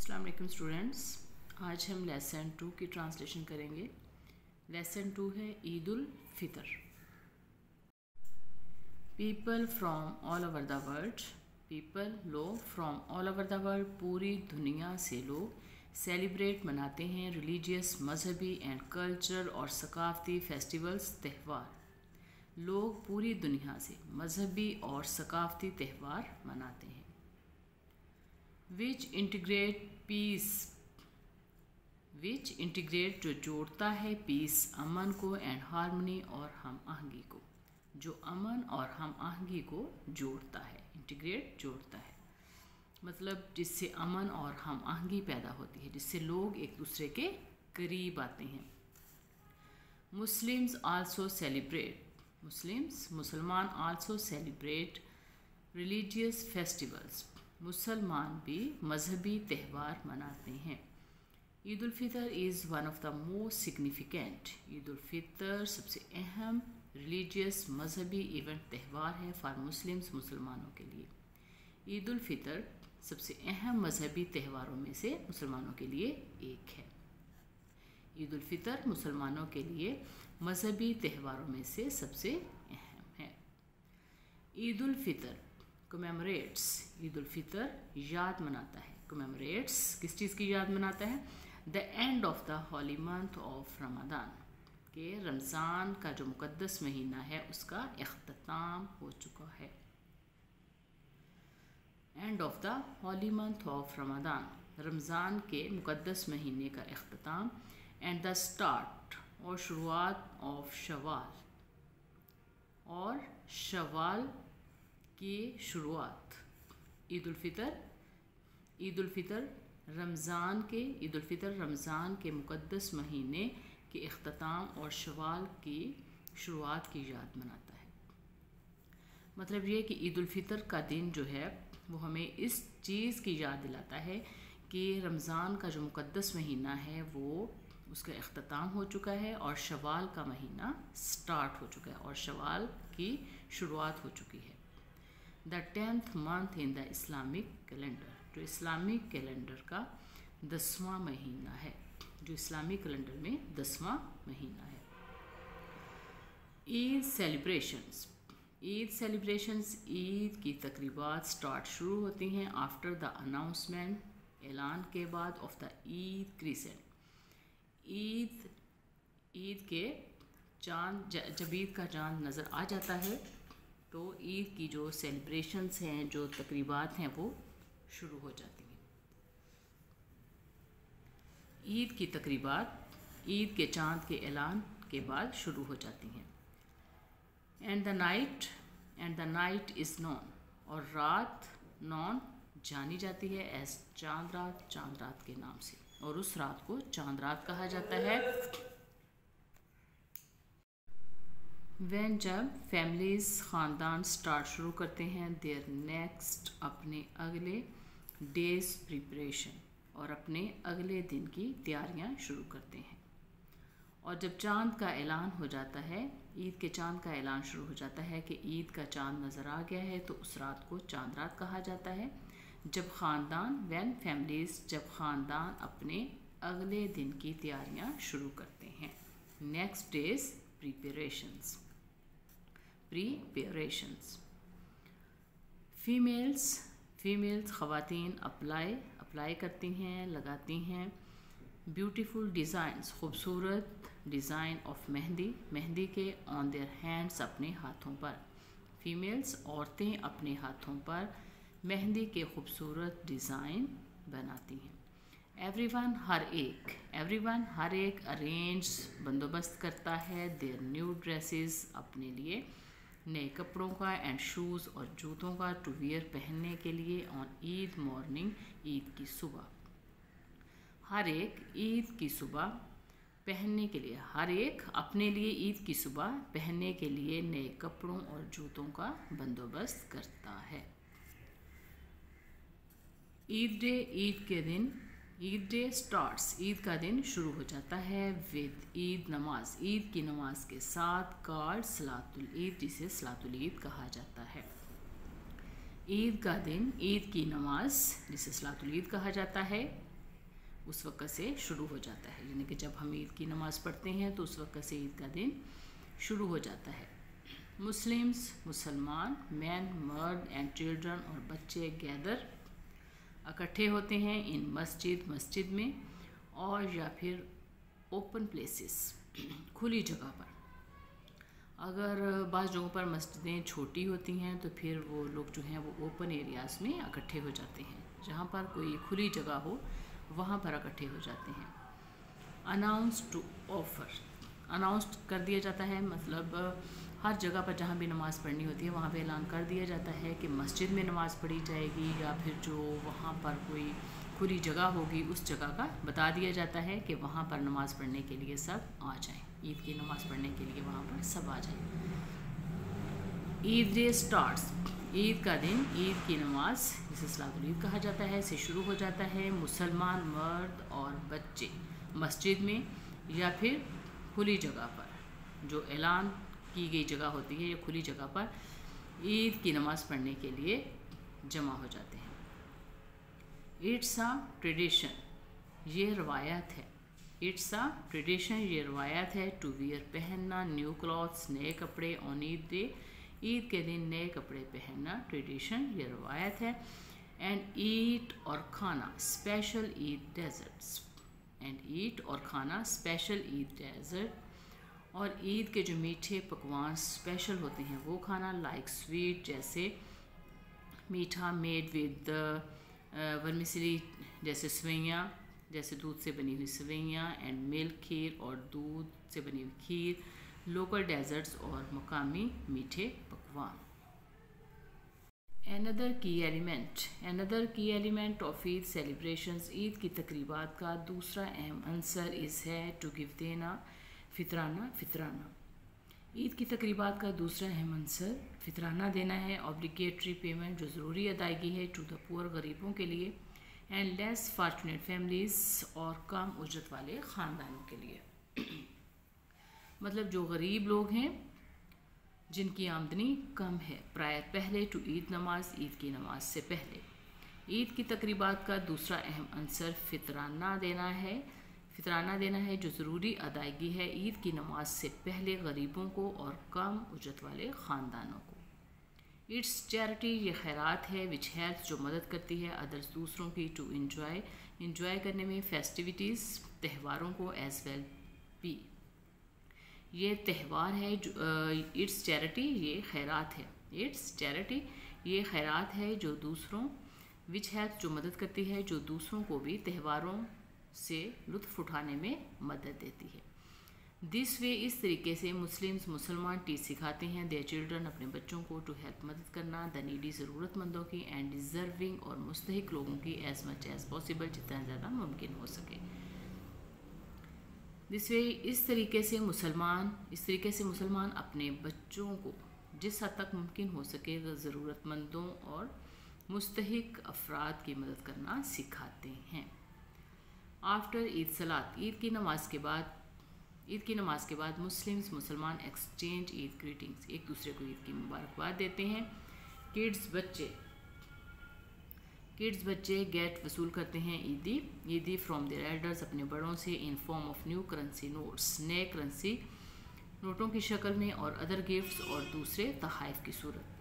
अस्सलाम वालेकुम स्टूडेंट्स, आज हम लेसन 2 की ट्रांसलेशन करेंगे। लेसन 2 है Eid ul Fitr. People from all over the world, people लोग from all over the world पूरी दुनिया से लोग सेलिब्रेट मनाते हैं रिलीजियस मजहबी एंड कल्चरल और सकाफती फेस्टिवल्स त्यौहार। लोग पूरी दुनिया से मजहबी और सकाफती त्यौहार मनाते हैं। विच इंटीग्रेट जो जोड़ता है पीस अमन को एंड हारमोनी और हम आहंगी को, जो अमन और हम आहंगी को जोड़ता है। इंटीग्रेट जोड़ता है मतलब जिससे अमन और हम आहंगी पैदा होती है, जिससे लोग एक दूसरे के करीब आते हैं। मुसलमान आल्सो सेलिब्रेट रिलीजियस फेस्टिवल्स, मुसलमान भी मजहबी त्यौहार मनाते हैं। Eid ul Fitr is one of the most significant, Eid ul Fitr सबसे अहम रिलीजियस मजहबी इवेंट त्यौहार है फॉर मुस्लिम्स, मुसलमानों के लिए। ईद उल फितर सबसे अहम मजहबी त्यौहारों में से मुसलमानों के लिए एक है। ईद उल फितर मुसलमानों के लिए मजहबी त्यौहारों में से सबसे अहम है। ईद उल फितर कमेमोरेट्स, ईद उल फितर याद मनाता है। कमेमोरेट्स किस चीज़ की याद मनाता है? The end of the Holi month of Ramzan, के रमज़ान का जो मुक़द्दस महीना है उसका इख्तिताम हो चुका है। End of the Holi month of Ramzan, Ramzan के मुक़द्दस महीने का इख्तिताम। एंड द स्टार्ट और शुरुआत ऑफ शवाल, और शवाल की शुरुआत। ईद उल फितर रमज़ान के मुक़द्दस महीने के इख्तिताम और शवाल की शुरुआत की याद मनाता है। मतलब ये कि ईद उल फितर का दिन जो है वो हमें इस चीज़ की याद दिलाता है कि रमज़ान का जो मुक़द्दस महीना है वो उसका इख्तिताम हो चुका है और शवाल का महीना स्टार्ट हो चुका है और शवाल की शुरुआत हो चुकी है। The 10th month in the Islamic calendar, जो इस्लामिक कैलेंडर का 10वां महीना है, जो इस्लामिक कैलेंडर में 10वां महीना है। ईद सेलिब्रेशंस ईद की तकरीबात शुरू होती हैं आफ्टर द अनाउंसमेंट, ऐलान के बाद, of the Eid crescent, Eid के चाँद, जब ईद का चाँद नज़र आ जाता है तो ईद की जो सेलिब्रेशंस हैं, जो तकरीबात हैं वो शुरू हो जाती हैं। ईद की तकरीबात ईद के चाँद के ऐलान के बाद शुरू हो जाती हैं। And the night is known, और रात नॉन जानी जाती है एज चांद रात के नाम से, और उस रात को चांद रात कहा जाता है। जब फैमिलीज़ ख़ानदान स्टार्ट शुरू करते हैं देयर नेक्स्ट, अपने अगले डेज प्रिपरेशन, और अपने अगले दिन की तैयारियां शुरू करते हैं। और जब चांद का ऐलान हो जाता है, ईद के चांद का ऐलान शुरू हो जाता है कि ईद का चांद नज़र आ गया है, तो उस रात को चांद रात कहा जाता है। जब ख़ानदान अपने अगले दिन की तैयारियां शुरू करते हैं। Next days preparations. फीमेल्स ख़वातीन अप्लाई करती हैं, लगाती हैं। ब्यूटीफुल डिज़ाइंस, खूबसूरत डिज़ाइन ऑफ मेहंदी के ऑन देयर हैंड्स, अपने हाथों पर। फीमेल्स औरतें अपने हाथों पर मेहंदी के खूबसूरत डिज़ाइन बनाती हैं। एवरीवन हर एक अरेंज बंदोबस्त करता है देयर न्यू ड्रेसेस, अपने लिए नए कपड़ों का, एंड शूज़ और जूतों का, टू वियर पहनने के लिए, ऑन ईद मॉर्निंग, ईद की सुबह। हर एक ईद की सुबह पहनने के लिए, हर एक अपने लिए ईद की सुबह पहनने के लिए नए कपड़ों और जूतों का बंदोबस्त करता है। ईद डे स्टार्ट्स, ईद का दिन शुरू हो जाता है विद ईद नमाज, ईद की नमाज के साथ, कॉल्ड सलातुल ईद, जिसे सलातुल ईद कहा जाता है। ईद का दिन ईद की नमाज, जिसे सलातुल ईद कहा जाता है, उस वक्त से शुरू हो जाता है, यानी कि जब हम ईद की नमाज़ पढ़ते हैं तो उस वक्त से ईद का दिन शुरू हो जाता है। मुस्लिम्स मुसलमान मैन मर्द एंड चिल्ड्रन और बच्चे गैदर इकट्ठे होते हैं इन मस्जिद में और या फिर ओपन प्लेसेस खुली जगह पर। अगर बाज़ जगहों पर मस्जिदें छोटी होती हैं तो फिर वो लोग जो हैं वो ओपन एरियाज़ में इकट्ठे हो जाते हैं, जहाँ पर कोई खुली जगह हो वहाँ पर इकट्ठे हो जाते हैं। अनाउंस टू ऑफर, अनाउंस कर दिया जाता है, मतलब हर जगह पर जहाँ भी नमाज़ पढ़नी होती है वहाँ पे ऐलान कर दिया जाता है कि मस्जिद में नमाज़ पढ़ी जाएगी, या फिर जो वहाँ पर कोई खुली जगह होगी उस जगह का बता दिया जाता है कि वहाँ पर नमाज़ पढ़ने के लिए सब आ जाएं, ईद की नमाज़ पढ़ने के लिए वहाँ पर सब आ जाएं। ईद डे स्टार्ट्स, ईद का दिन, ईद की नमाज़ जिसे सलातुल ईद कहा जाता है, से शुरू हो जाता है मुसलमान मर्द और बच्चे मस्जिद में या फिर खुली जगह पर, जो ऐलान की गई जगह होती है या खुली जगह पर ईद की नमाज़ पढ़ने के लिए जमा हो जाते हैं। इट्स अ ट्रेडिशन, ये रवायत है। इट्स अ ट्रेडिशन, ये रवायत है। टू वियर, पहनना, न्यू क्लॉथ्स, नए कपड़े, ऑन ईद डे, ईद के दिन नए कपड़े पहनना, ट्रेडिशन, ये रवायत है। एंड ईट और खाना, special Eid desserts, and eat और खाना स्पेशल ईद डेजर्ट, और ईद के जो मीठे पकवान स्पेशल होते हैं वो खाना, लाइक स्वीट, जैसे मीठा मेड विद वर्मिसली, जैसे सेवइयाँ, जैसे दूध से बनी हुई सेवइयाँ, एंड मिल्क, खीर, और दूध से बनी हुई खीर, लोकल डेजर्ट्स और मकामी मीठे पकवान। Another key element of Eid celebrations, Eid की तकरीबात का दूसरा अहम अंसर इस है टू गिव, देना, फितराना। ईद की तकरीबात का दूसरा अहम अंसर फितराना देना है, ऑब्लिगेटरी पेमेंट, जो ज़रूरी अदायगी है, टू द पुअर, गरीबों के लिए, एंड लेस फॉर्चुनेट फैमिलीज़, और कम उजरत वाले ख़ानदानों के लिए। मतलब जो गरीब लोग हैं जिनकी आमदनी कम है, पहले टू ईद नमाज, ईद की नमाज से पहले। ईद की तकरीबात का दूसरा अहम अंसर फितराना देना है, जो ज़रूरी अदायगी है ईद की नमाज से पहले गरीबों को और कम उजरत वाले ख़ानदानों को। इट्स चैरिटी, ये खैरात है, विच हेल्प्स, जो मदद करती है, अदर्स, दूसरों की, टू इंजॉय करने में, फेस्टिविटीज़, त्योहारों को, एज वेल भी, ये त्यौहार है। इट्स चैरिटी, ये खैरात है, इट्स चैरिटी, ये खैरात है, जो दूसरों, विच हेल्प, जो मदद करती है, जो दूसरों को भी त्योहारों से लुत्फ़ उठाने में मदद देती है। दिस वे, इस तरीके से मुसलमान टीच सिखाते हैं देयर चिल्ड्रन, अपने बच्चों को, टू हेल्प, मदद करना, द नीडी, ज़रूरतमंदों की, एंड डिज़र्विंग, और मुस्तहिक लोगों की, एज मच एज़ पॉसिबल, जितना ज़्यादा मुमकिन हो सके। दिस वे, इस तरीके से मुसलमान अपने बच्चों को जिस हद तक मुमकिन हो सके ज़रूरतमंदों और मुस्तहिक अफराद की मदद करना सिखाते हैं। आफ्टर ईद सलात, ईद की नमाज के बाद मुसलमान एक्सचेंज ईद ग्रीटिंग्स, एक दूसरे को ईद की मुबारकबाद देते हैं। किड्स, बच्चे गेट, वसूल करते हैं ईदी फ्रॉम देयर एल्डर्स, अपने बड़ों से, in form of new currency notes, नए करेंसी नोटों की शक्ल में, और अदर गिफ्ट्स, और दूसरे तहाइफ की सूरत में।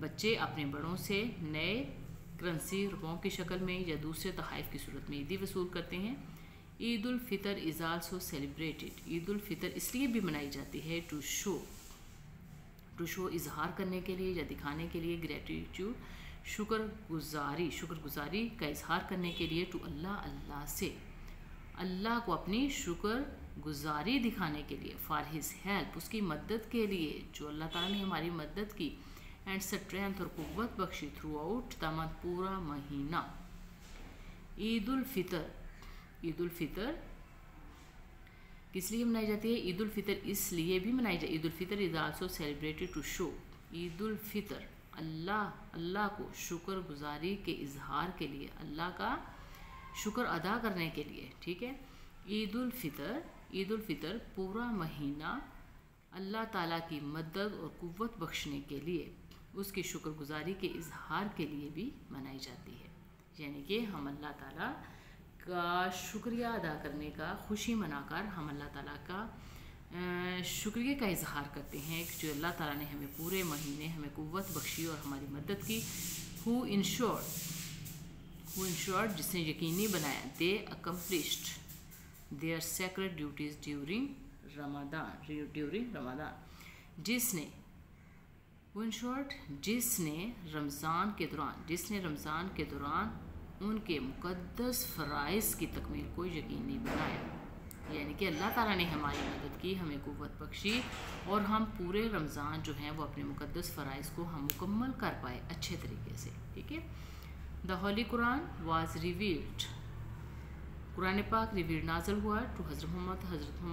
बच्चे अपने बड़ों से नए करेंसी रुपयों की शक्ल में या दूसरे तहाइफ की सूरत में ईदी वसूल करते हैं। Eid ul Fitr is also celebrated, Eid ul Fitr इसलिए भी मनाई जाती है टू शो इजहार करने के लिए या दिखाने के लिए, ग्रेटिट्यूड, शुक्रगुजारी का इजहार करने के लिए, टू अल्लाह से, अल्लाह को अपनी शुक्रगुजारी दिखाने के लिए, फॉर हिज हेल्प, उसकी मदद के लिए, जो अल्लाह ताला ने हमारी मदद की, एंड स्ट्रेंथ, और कुव्वत बख्शी, थ्रू आउट द मंथ, पूरा महीना। ईद उल फितर किस लिए मनाई जाती है? ईद उल फितर इसलिए भी मनाई जाती है, Eid ul Fitr is also celebrated to show, Eid ul Fitr Allah को शुक्रगुजारी के इजहार के लिए, अल्लाह का शुक्र अदा करने के लिए, ठीक है। ईद उल फितर पूरा महीना अल्लाह ताला की मदद और कुव्वत बख्शने के लिए, उसकी शुक्रगुजारी के इजहार के लिए भी मनाई जाती है। यानी कि हम अल्लाह ताला का शुक्रिया अदा करने का, खुशी मनाकर हम अल्लाह ताला का शुक्रिया का इजहार करते हैं कि जो अल्लाह ताला ने हमें पूरे महीने हमें कुव्वत बख्शी और हमारी मदद की। हु इंश्योर्ड जिसने यकीनी बनाया, they accomplished their sacred duties during Ramadan, जिसने रमज़ान के दौरान उनके मुक़द्दस फ़राइज़ की तकमील को यकीनी बनाया। यानी कि अल्लाह ताला ने हमारी मदद की, हमें कुव्वत बख्शी और हम पूरे रमज़ान जो हैं वो अपने मुक़द्दस फ़राइज़ को हम मुकम्मल कर पाए अच्छे तरीके से। ठीक है। The Holi Quran was revealed, Quran पाक रिवील्ड नाज़िल हुआ टू हज़रत मोहम्मद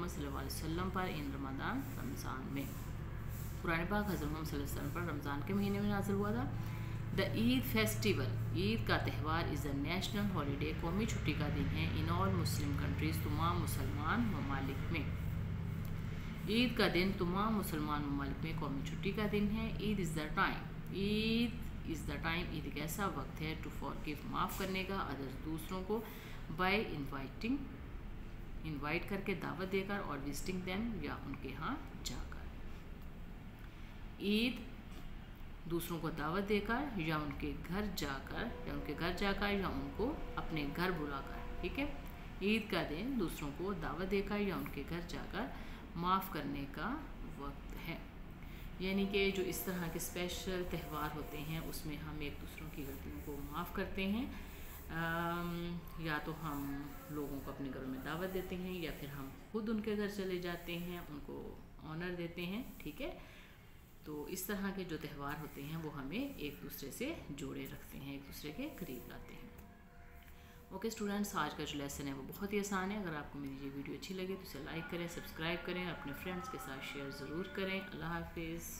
सल्लल्लाहु अलैहि वसल्लम पर इन रमज़ान में। कुरान पाक हज़रत मोहम्मद सल्लल्लाहु अलैहि वसल्लम पर रमज़ान के महीने में नाज़िल हुआ था। द ईद फेस्टिवल, ईद का त्यौहार इज़ अ नेशनल हॉलीडे, कौमी छुट्टी का दिन है इन ऑल मुस्लिम कंट्रीज़, तमाम मुसलमान ममालिक में। ईद का दिन तमाम मुसलमान ममालिक में कौमी छुट्टी का दिन है। Eid is the time, Eid एक ऐसा वक्त है टू फॉरगिव, माफ़ करने का, अदर्स दूसरों को, बाय इनवाइट करके, दावत देकर, और विजिटिंग देम या उनके यहाँ जाकर। ईद दूसरों को दावत देकर या उनके घर जाकर या उनको अपने घर बुलाकर। ठीक है। ईद का दिन दूसरों को दावत देकर या उनके घर जाकर माफ़ करने का वक्त है। यानी कि जो इस तरह के स्पेशल त्यौहार होते हैं उसमें हम एक दूसरों की गलतियों को माफ़ करते हैं, या तो हम लोगों को अपने घरों में दावत देते हैं या फिर हम खुद उनके घर चले जाते हैं, उनको ऑनर देते हैं। ठीक है। तो इस तरह के जो त्यौहार होते हैं वो हमें एक दूसरे से जोड़े रखते हैं, एक दूसरे के करीब लाते हैं। ओके स्टूडेंट्स, आज का जो लेसन है वो बहुत ही आसान है। अगर आपको मेरी ये वीडियो अच्छी लगे तो इसे लाइक करें, सब्सक्राइब करें, अपने फ्रेंड्स के साथ शेयर ज़रूर करें। अल्लाह हाफिज़।